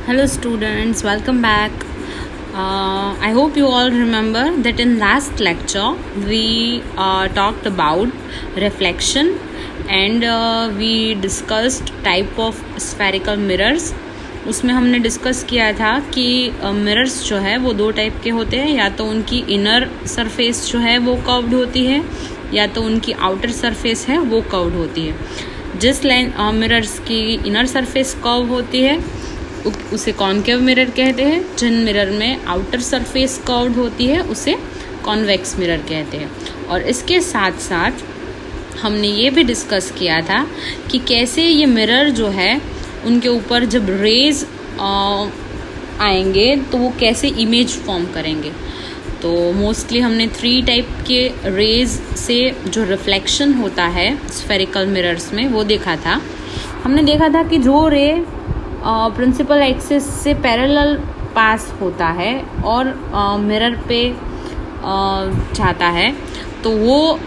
Hello students, welcome back. I hope you all remember that in last lecture we talked about reflection and we discussed type of spherical mirrors. उसमें हमने discuss किया था कि mirrors जो है वो दो टाइप के होते हैं, या तो उनकी इनर सरफेस जो है वो कर्व्ड होती है या तो उनकी आउटर सरफेस है वो कर्व्ड होती है। जिस मिरर्स की इनर सरफेस कर्व होती है उसे कॉन्केव मिरर कहते हैं। जिन मिरर में आउटर सरफेस कर्व्ड होती है उसे कॉन्वेक्स मिरर कहते हैं। और इसके साथ साथ हमने ये भी डिस्कस किया था कि कैसे ये मिरर जो है उनके ऊपर जब रेज आएंगे तो वो कैसे इमेज फॉर्म करेंगे। तो मोस्टली हमने 3 टाइप के रेज से जो रिफ्लेक्शन होता है स्फेरिकल मिरर्स में वो देखा था। हमने देखा था कि जो रे प्रिंसिपल एक्सिस से पैरेलल पास होता है और मिरर पे जाता है तो वो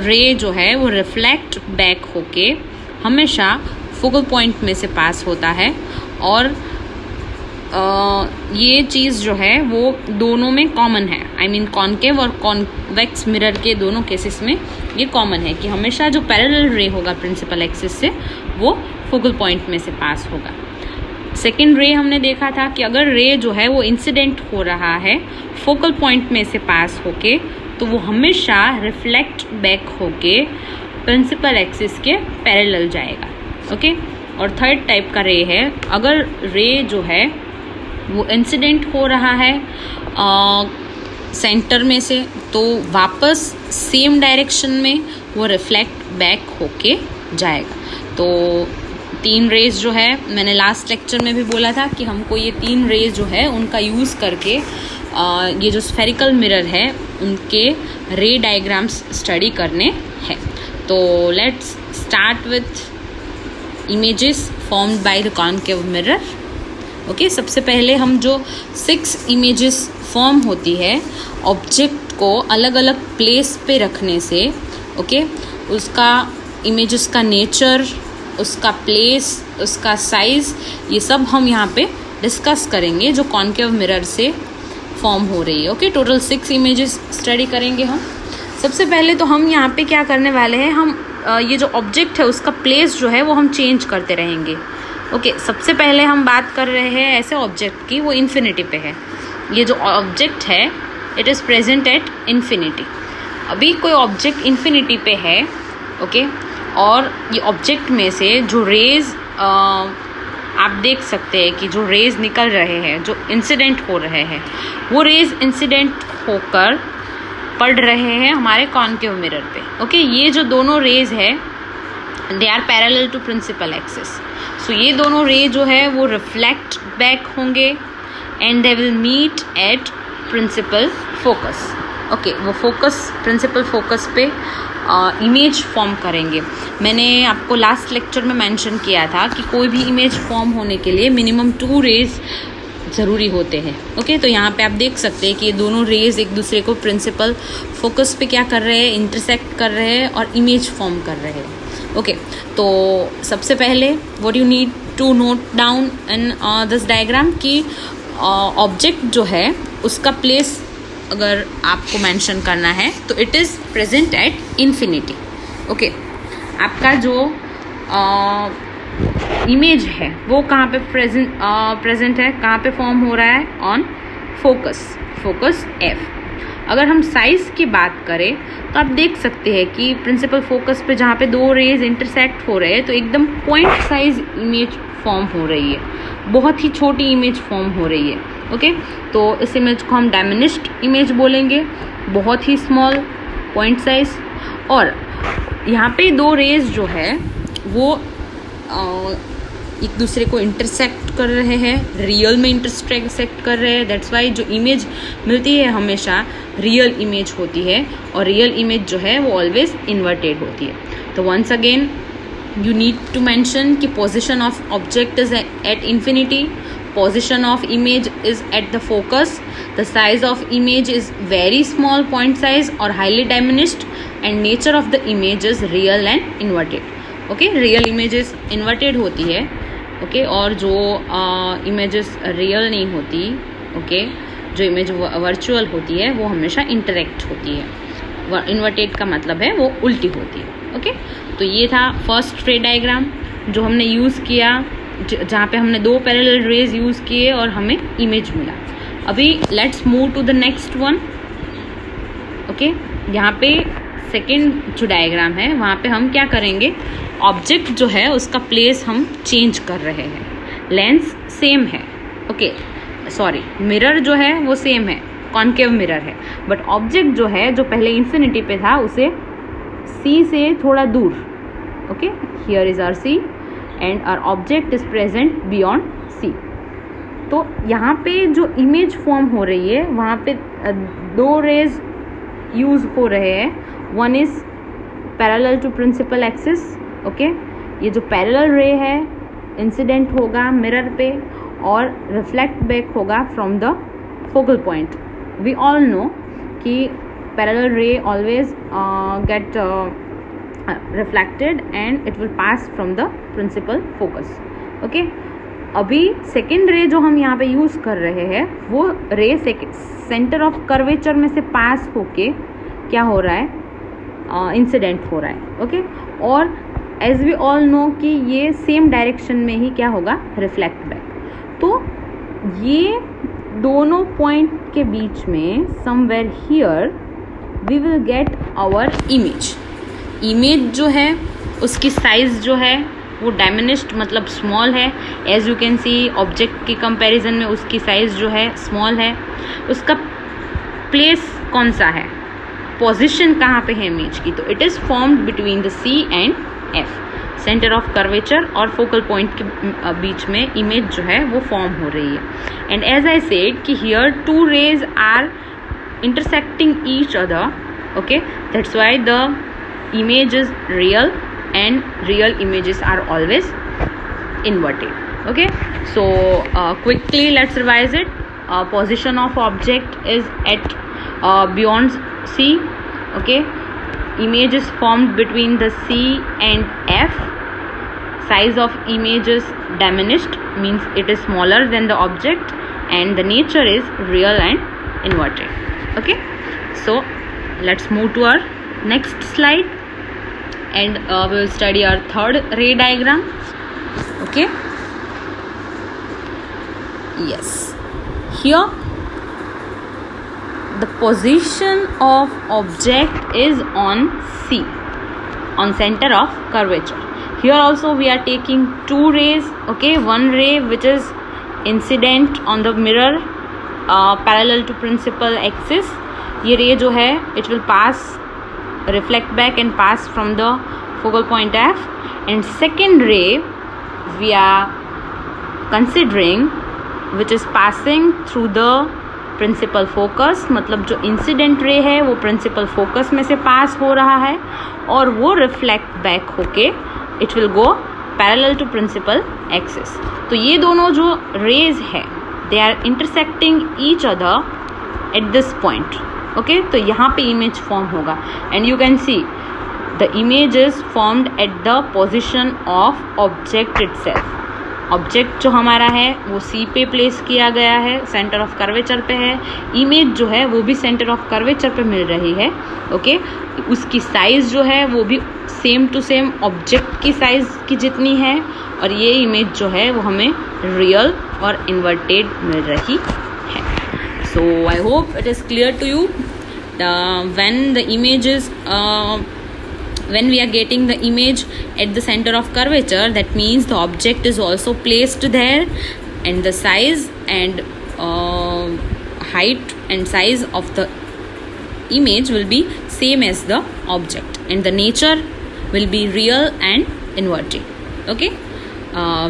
रे जो है वो रिफ्लेक्ट बैक होके हमेशा फोकल पॉइंट में से पास होता है। और ये चीज़ जो है वो दोनों में कॉमन है। आई मीन कॉन्केव और कॉन्वेक्स मिरर के दोनों केसेस में ये कॉमन है कि हमेशा जो पैरेलल रे होगा प्रिंसिपल एक्सिस से वो फोकल पॉइंट में से पास होगा। सेकेंड रे हमने देखा था कि अगर रे जो है वो इंसिडेंट हो रहा है फोकल पॉइंट में से पास होके तो वो हमेशा रिफ्लेक्ट बैक होके प्रिंसिपल एक्सिस के पैरेलल जाएगा। ओके। और थर्ड टाइप का रे है, अगर रे जो है वो इंसिडेंट हो रहा है सेंटर में से तो वापस सेम डायरेक्शन में वो रिफ्लेक्ट बैक होके जाएगा। तो 3 रेज जो है मैंने लास्ट लेक्चर में भी बोला था कि हमको ये 3 रेज जो है उनका यूज़ करके ये जो स्फेरिकल मिरर है उनके रे डायग्राम्स स्टडी करने हैं। तो let's start with images formed by the concave mirror. Okay, सबसे पहले हम जो 6 इमेजेस फॉर्म होती है ऑब्जेक्ट को अलग अलग प्लेस पे रखने से, ओके, उसका इमेजेस का नेचर, उसका प्लेस, उसका साइज़, ये सब हम यहाँ पे डिस्कस करेंगे जो कॉन्केव मिरर से फॉर्म हो रही है। ओके, टोटल 6 इमेजेस स्टडी करेंगे हम। सबसे पहले तो हम यहाँ पे क्या करने वाले हैं, हम ये जो ऑब्जेक्ट है उसका प्लेस जो है वो हम चेंज करते रहेंगे। ओके, सबसे पहले हम बात कर रहे हैं ऐसे ऑब्जेक्ट की वो इन्फिनिटी पे है। ये जो ऑब्जेक्ट है it is present at infinity. अभी कोई ऑब्जेक्ट इन्फिनिटी पे है, ओके, और ये ऑब्जेक्ट में से जो रेज आप देख सकते हैं कि जो रेज निकल रहे हैं, जो इंसिडेंट हो रहे हैं, वो रेज इंसिडेंट होकर पड़ रहे हैं हमारे कॉन्केव मिरर पे। ओके, ये जो दोनों रेज है they are parallel to principal axis. So ये दोनों रे जो है वो रिफ्लेक्ट बैक होंगे and they will meet at principal focus. Okay, वो फोकस प्रिंसिपल फोकस पे इमेज फॉर्म करेंगे। मैंने आपको लास्ट लेक्चर में मेंशन किया था कि कोई भी इमेज फॉर्म होने के लिए मिनिमम 2 रेज ज़रूरी होते हैं। ओके, तो यहाँ पे आप देख सकते हैं कि ये दोनों रेज एक दूसरे को प्रिंसिपल फोकस पे क्या कर रहे हैं, इंटरसेक्ट कर रहे हैं और इमेज फॉर्म कर रहे हैं। ओके, तो सबसे पहले what you need to note down in this diagram कि ऑब्जेक्ट जो है उसका प्लेस अगर आपको मेंशन करना है तो it is present at infinity. Okay, आपका जो इमेज है वो कहाँ पे प्रेजेंट है, कहाँ पे फॉर्म हो रहा है, ऑन फोकस F। अगर हम साइज़ की बात करें तो आप देख सकते हैं कि प्रिंसिपल फोकस पे जहाँ पे 2 रेज इंटरसेक्ट हो रहे हैं तो एकदम पॉइंट साइज इमेज फॉर्म हो रही है, बहुत ही छोटी इमेज फॉर्म हो रही है। ओके, तो इस इमेज को हम डायमिनिश्ड इमेज बोलेंगे, बहुत ही स्मॉल पॉइंट साइज। और यहाँ पे 2 रेज जो है वो एक दूसरे को इंटरसेक्ट कर रहे हैं, रियल में इंटरसेक्ट कर रहे हैं। दैट्स वाई जो इमेज मिलती है हमेशा रियल इमेज होती है और रियल इमेज जो है वो ऑलवेज इन्वर्टेड होती है। तो once again you need to mention कि position of object is at infinity, position of image is at the focus, the size of image is very small point size or highly diminished, and nature of the image is real and inverted. Okay, real image is inverted होती है okay, और जो images real नहीं होती, okay, जो image virtual होती है वो हमेशा इंटरेक्ट होती है। इन्वर्टेड का मतलब है वो उल्टी होती है। ओके, तो ये था फर्स्ट रे डायग्राम जो हमने यूज़ किया, जहाँ पे हमने 2 पैरेलल रेज यूज़ किए और हमें इमेज मिला। अभी let's move to the next one. Okay, यहाँ पे सेकेंड जो डायग्राम है वहाँ पे हम क्या करेंगे, ऑब्जेक्ट जो है उसका प्लेस हम चेंज कर रहे हैं। लेंस सेम है, ओके, सॉरी, मिरर जो है वो सेम है, कॉन्केव मिरर है, बट ऑब्जेक्ट जो है जो पहले इन्फिनिटी पे था उसे सी से थोड़ा दूर, okay, here is our C and our object is present beyond C. तो यहाँ पे जो इमेज फॉर्म हो रही है वहाँ पे 2 रेज यूज हो रहे हैं। One is parallel to principal axis, okay, ये जो पैरेलल रे है इंसिडेंट होगा मिरर पे और रिफ्लेक्ट बैक होगा from the focal point. We all know कि parallel ray always get reflected and it will pass from the principal focus। Okay, अभी सेकेंड रे जो हम यहाँ पे यूज़ कर रहे हैं वो रे सेंटर ऑफ कर्वेचर में से पास होके क्या हो रहा है, इंसिडेंट हो रहा है। ओके, और एज वी ऑल नो कि ये सेम डायरेक्शन में ही क्या होगा, रिफ्लेक्ट बैक। तो ये दोनों पॉइंट के बीच में somewhere here we will get our image. Image जो है उसकी साइज़ जो है वो डायमिनिश्ड मतलब स्मॉल है। As you can see object के कंपैरिजन में उसकी साइज़ जो है स्मॉल है। उसका प्लेस कौन सा है, पोजीशन कहाँ पे है इमेज की, तो it is formed between the C and F, centre of curvature और फोकल पॉइंट के बीच में इमेज जो है वो फॉर्म हो रही है। एंड एज आई सेड कि here 2 rays are intersecting each other, okay, that's why the image is real and real images are always inverted। Okay, so quickly let's revise it। Position of object is at beyond C, okay, image is formed between the C and F, size of image is diminished, means it is smaller than the object, and the nature is real and inverted। Okay, so let's move to our next slide and we will study our third ray diagram। Okay, yes, here the position of object is on C, on center of curvature। Here also we are taking 2 rays, okay, one ray which is incident on the mirror parallel to principal axis, ये रे जो है it will pass, reflect back and pass from the focal point F, and second ray we are considering which is passing through the principal focus, मतलब जो incident ray है वो principal focus में से पास हो रहा है और वो रिफ्लेक्ट बैक होके it will go parallel to principal axis. तो ये दोनों जो रेज है they are intersecting each other at this point। okay, तो यहाँ पे इमेज फॉर्म होगा and you can see the image is formed at the position of object itself। Object जो हमारा है वो सी पे प्लेस किया गया है, सेंटर ऑफ कर्वेचर पे है। इमेज जो है वो भी सेंटर ऑफ कर्वेचर पे मिल रही है। ओके, उसकी साइज़ जो है वो भी सेम टू सेम ऑब्जेक्ट की साइज़ की जितनी है और ये इमेज जो है वो हमें रियल और इन्वर्टेड मिल रही है। So I hope it is clear to you. When the image is when we are getting the image at the center of curvature, that means the object is also placed there and the size and height and size of the image will be same as the object and the nature will be real and inverted। okay,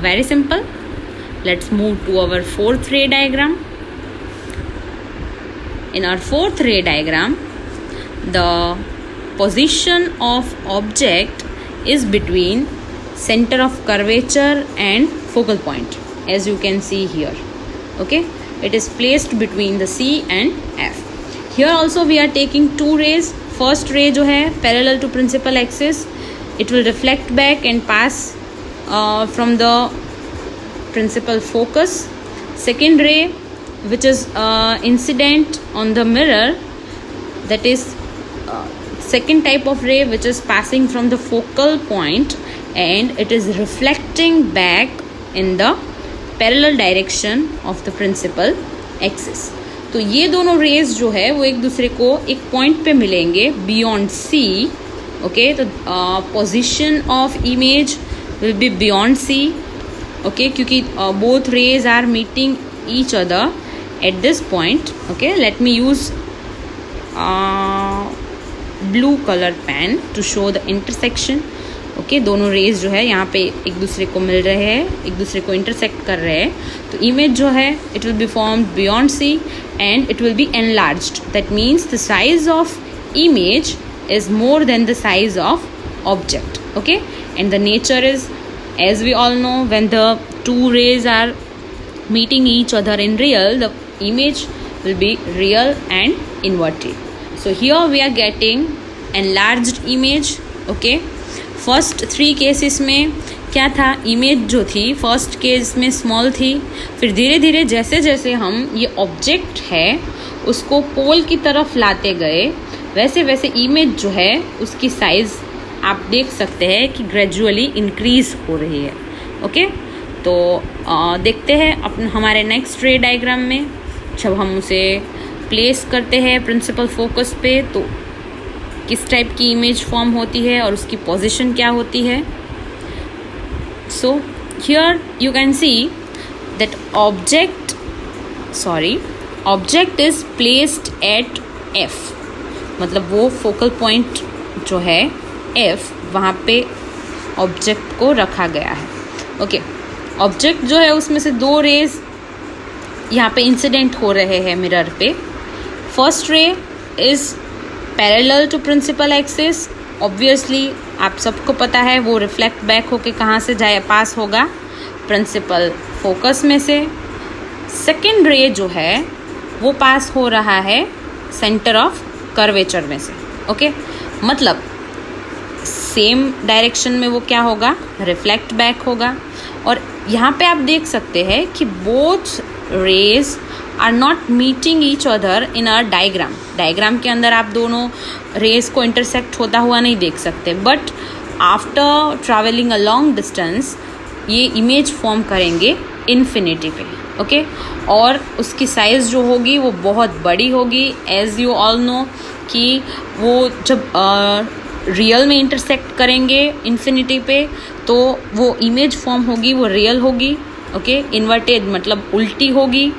very simple। let's move to our 4th ray diagram। in our 4th ray diagram, the position of object is between center of curvature and focal point, as you can see here। okay, it is placed between the C and F। here also we are taking 2 rays। first ray जो है parallel to principal axis, it will reflect back and pass from the principal focus. Second ray, which is incident on the mirror, that is second type of ray which is passing from the focal point and it is reflecting back in the parallel direction of the principal axis. तो ये दोनों rays जो है वो एक दूसरे को एक पॉइंट पे मिलेंगे बियॉन्ड सी. ओके, तो position of image will be beyond C. Okay, क्योंकि both rays are meeting each other at this point. Okay, let me use blue colour pen to show the intersection. Okay, दोनों rays जो है यहाँ पे एक दूसरे को मिल रहे हैं, एक दूसरे को इंटरसेक्ट कर रहे हैं. तो इमेज जो है it will be formed beyond C and it will be enlarged. That means the size of image is more than the size of object. Okay, and the nature is, as we all know, when the two rays are meeting each other in real, the image will be real and inverted. So here we are getting enlarged image. Okay, first 3 cases में क्या था, image जो थी first case में small थी, फिर धीरे धीरे जैसे जैसे हम ये ऑब्जेक्ट है उसको पोल की तरफ लाते गए वैसे वैसे इमेज जो है उसकी साइज़ आप देख सकते हैं कि ग्रेजुअली इंक्रीज हो रही है. ओके, तो देखते हैं अपन हमारे नेक्स्ट रे डायग्राम में जब हम उसे प्लेस करते हैं प्रिंसिपल फोकस पे तो किस टाइप की इमेज फॉर्म होती है और उसकी पोजीशन क्या होती है. So here you can see that object is placed at F. मतलब वो फोकल पॉइंट जो है F वहाँ पे ऑब्जेक्ट को रखा गया है. ओके, ऑब्जेक्ट जो है उसमें से 2 रेज यहाँ पे इंसिडेंट हो रहे हैं मिरर पे. First ray is parallel to principal axis. Obviously आप सबको पता है वो रिफ्लेक्ट बैक होके कहाँ से जाए पास होगा, प्रिंसिपल फोकस में से. सेकेंड रे जो है वो पास हो रहा है सेंटर ऑफ कर्वेचर में से. ओके, मतलब सेम डायरेक्शन में वो क्या होगा, रिफ्लेक्ट बैक होगा. और यहाँ पे आप देख सकते हैं कि both rays are not meeting each other in a diagram के अंदर आप दोनों रेज को इंटरसेक्ट होता हुआ नहीं देख सकते, but after travelling a long distance ये इमेज फॉर्म करेंगे इन्फिनिटी पे. ओके, और उसकी साइज़ जो होगी वो बहुत बड़ी होगी. एज यू ऑल नो कि वो जब रियल में इंटरसेक्ट करेंगे इन्फिनिटी पे तो वो इमेज फॉर्म होगी वो रियल होगी. ओके, इन्वर्टेड मतलब उल्टी होगी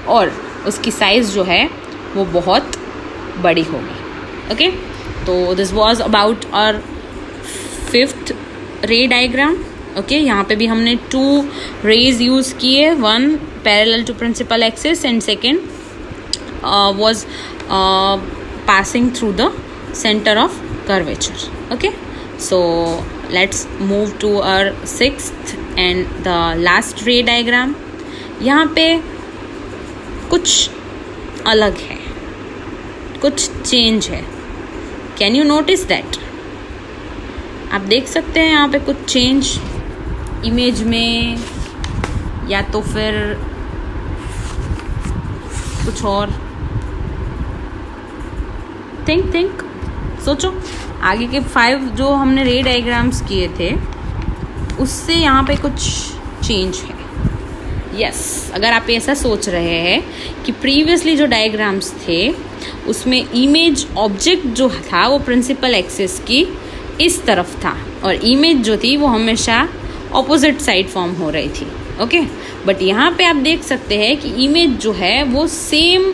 और उसकी साइज़ जो है वो बहुत बड़ी होगी. ओके, तो this was about our 5th रे डायग्राम. ओके, यहाँ पे भी हमने 2 रेज यूज़ किए, 1 parallel to principal axis and second was passing through the center of curvature. Okay, so let's move to our 6th and the last ray diagram. यहाँ पे कुछ अलग है, कुछ चेंज है. Can you notice that? आप देख सकते हैं यहाँ पे कुछ चेंज इमेज में या तो फिर कुछ और. थिंक सोचो. आगे के 5 जो हमने रे डायग्राम्स किए थे उससे यहाँ पे कुछ चेंज है. यस, अगर आप ऐसा सोच रहे हैं कि प्रीवियसली जो डायग्राम्स थे उसमें इमेज ऑब्जेक्ट जो था वो प्रिंसिपल एक्सिस की इस तरफ था और इमेज जो थी वो हमेशा ऑपोजिट साइड फॉर्म हो रही थी. ओके, बट यहाँ पे आप देख सकते हैं कि इमेज जो है वो सेम